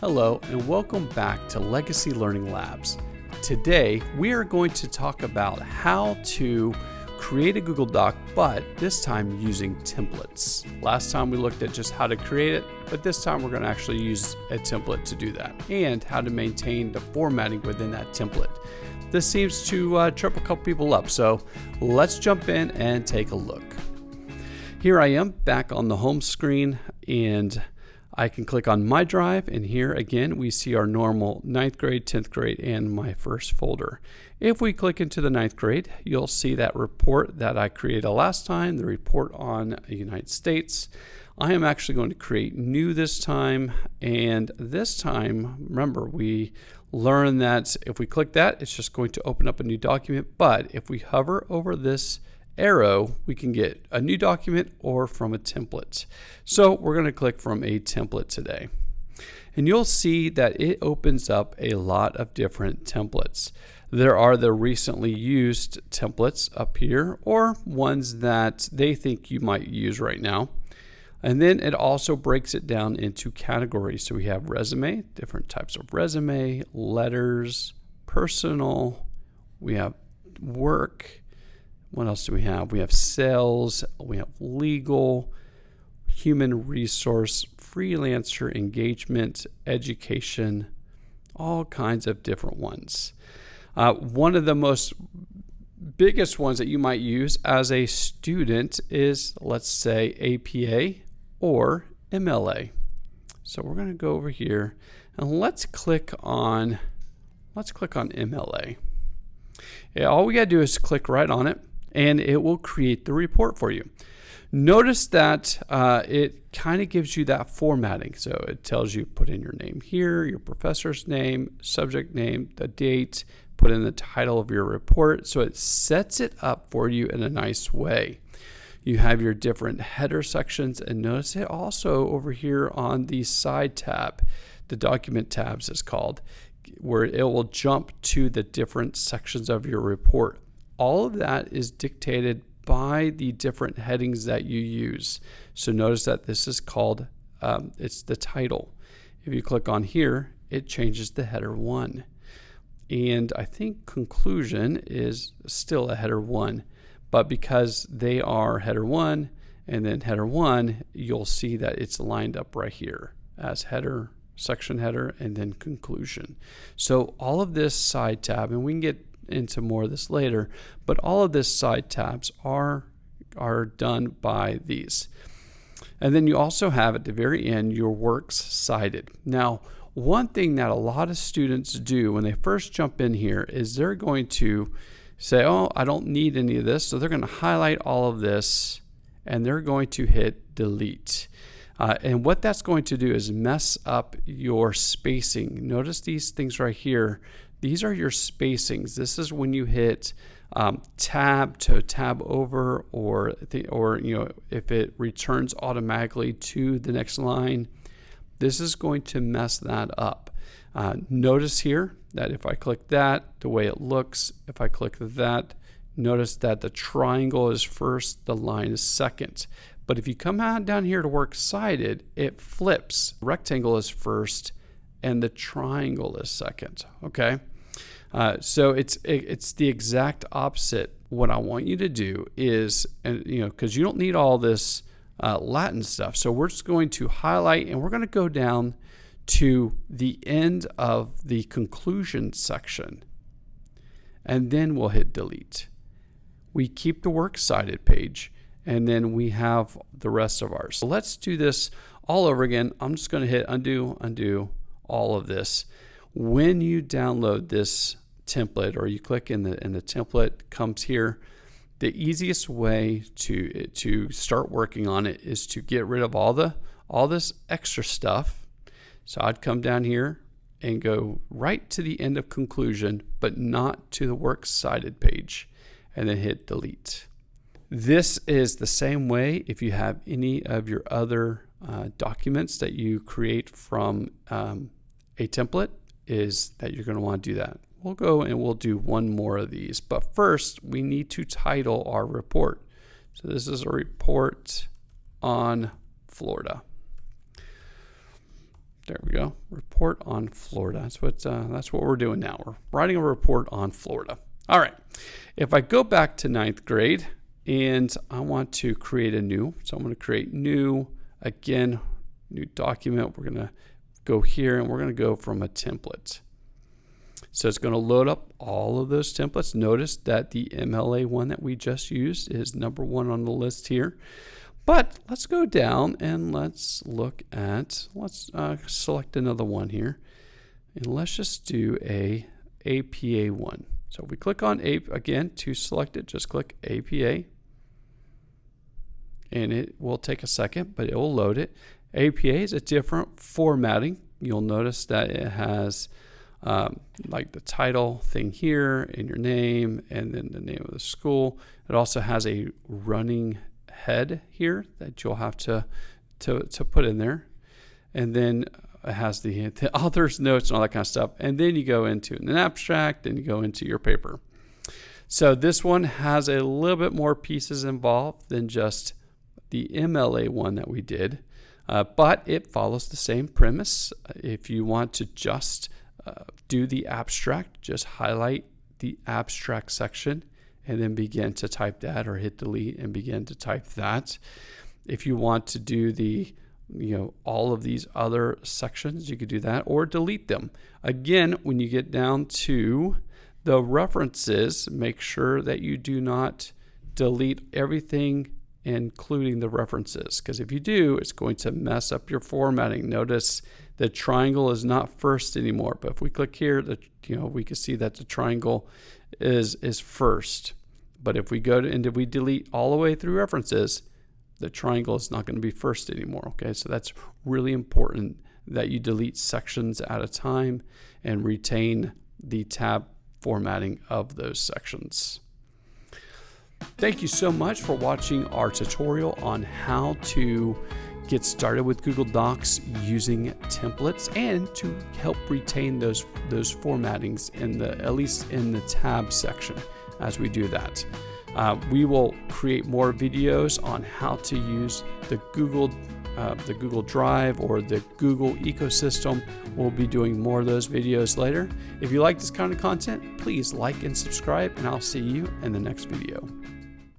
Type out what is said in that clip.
Hello and welcome back to Legacy Learning Labs. Today we are going to talk about how to create a Google Doc, but this time using templates. Last time we looked at just how to create it, but this time we're going to actually use a template to do that and how to maintain the formatting within that template. This seems to trip a couple people up, so let's jump in and take a look. Here I am back on the home screen, and I can click on my drive, and here again we see our normal 9th grade, 10th grade, and my first folder. If we click into the 9th grade, you'll see that report that I created last time, the report on the United States. I am actually going to create new this time, and this time, remember, we learned that if we click that, it's just going to open up a new document, but if we hover over this arrow, we can get a new document or from a template. So we're going to click from a template today. And you'll see that it opens up a lot of different templates. There are the recently used templates up here, or ones that they think you might use right now. And then it also breaks it down into categories. So we have resume, different types of resume, letters, personal, we have work. What else do we have? We have sales, we have legal, human resource, freelancer, engagement, education, all kinds of different ones. One of the most biggest ones that you might use as a student is, let's say, APA or MLA. So we're going to go over here and let's click on MLA. Yeah, all we got to do is click right on it, and it will create the report for you. Notice that it kind of gives you that formatting. So it tells you put in your name here, your professor's name, subject name, the date, put in the title of your report. So it sets it up for you in a nice way. You have your different header sections, and notice it also over here on the side tab, the document tabs is called, where it will jump to the different sections of your report. All of that is dictated by the different headings that you use. So notice that this is called, it's the title. If you click on here, it changes the header 1. And I think conclusion is still a header 1, but because they are header 1 and then header 1, you'll see that it's lined up right here as header, section header, and then conclusion. So all of this side tab, and we can get into more of this later, but all of this side tabs are done by these. And then you also have at the very end your Works Cited. Now, one thing that a lot of students do when they first jump in here is they're going to say, oh, I don't need any of this. So they're going to highlight all of this and they're going to hit delete. And what that's going to do is mess up your spacing. Notice these things right here. These are your spacings. This is when you hit tab to tab over, or if it returns automatically to the next line. This is going to mess that up. Notice here that if I click that, the way it looks, if I click that, notice that the triangle is first, the line is second. But if you come out down here to Works Cited, it flips. Rectangle is first and the triangle is second, okay? So it's the exact opposite. What I want you to do is, because you don't need all this Latin stuff, so we're just going to highlight and we're going to go down to the end of the conclusion section, and then we'll hit delete. We keep the Works Cited page, and then we have the rest of ours. So let's do this all over again. I'm just going to hit undo all of this. When you download this template, or you click in the template comes here, the easiest way to start working on it is to get rid of all this extra stuff. So I'd come down here and go right to the end of conclusion, but not to the Works Cited page, and then hit delete. This is the same way if you have any of your other documents that you create from a template, is that you're going to want to do that. We'll go and we'll do one more of these, but first we need to title our report. So this is a report on Florida. There we go. Report on Florida. That's what we're doing now. We're writing a report on Florida. All right. If I go back to 9th grade and I want to create a new, so I'm going to create new, again, new document. We're going to go here and we're going to go from a template. So it's going to load up all of those templates. Notice that the MLA one that we just used is number 1 on the list here. But let's go down and let's look at, let's select another one here. And let's just do a APA one. So if we click on APA, again, to select it, just click APA. And it will take a second, but it will load it. APA is a different formatting. You'll notice that it has like the title thing here and your name and then the name of the school. It also has a running head here that you'll have to put in there, and then it has the author's notes and all that kind of stuff, and then you go into an abstract and you go into your paper. So this one has a little bit more pieces involved than just the MLA one that we did, but it follows the same premise. If you want to just do the abstract, just highlight the abstract section and then begin to type that, or hit delete and begin to type that. If you want to do the, all of these other sections, you could do that or delete them. Again, when you get down to the references, make sure that you do not delete everything, including the references, because if you do, it's going to mess up your formatting. Notice the triangle is not first anymore, but if we click here, we can see that the triangle is first. But if we go to, and if we delete all the way through references, the triangle is not going to be first anymore. Okay, so that's really important that you delete sections at a time and retain the tab formatting of those sections. Thank you so much for watching our tutorial on how to get started with Google Docs using templates and to help retain those formattings at least in the tab section as we do that. We will create more videos on how to use the Google Drive or the Google ecosystem. We'll be doing more of those videos later. If you like this kind of content, please like and subscribe, and I'll see you in the next video.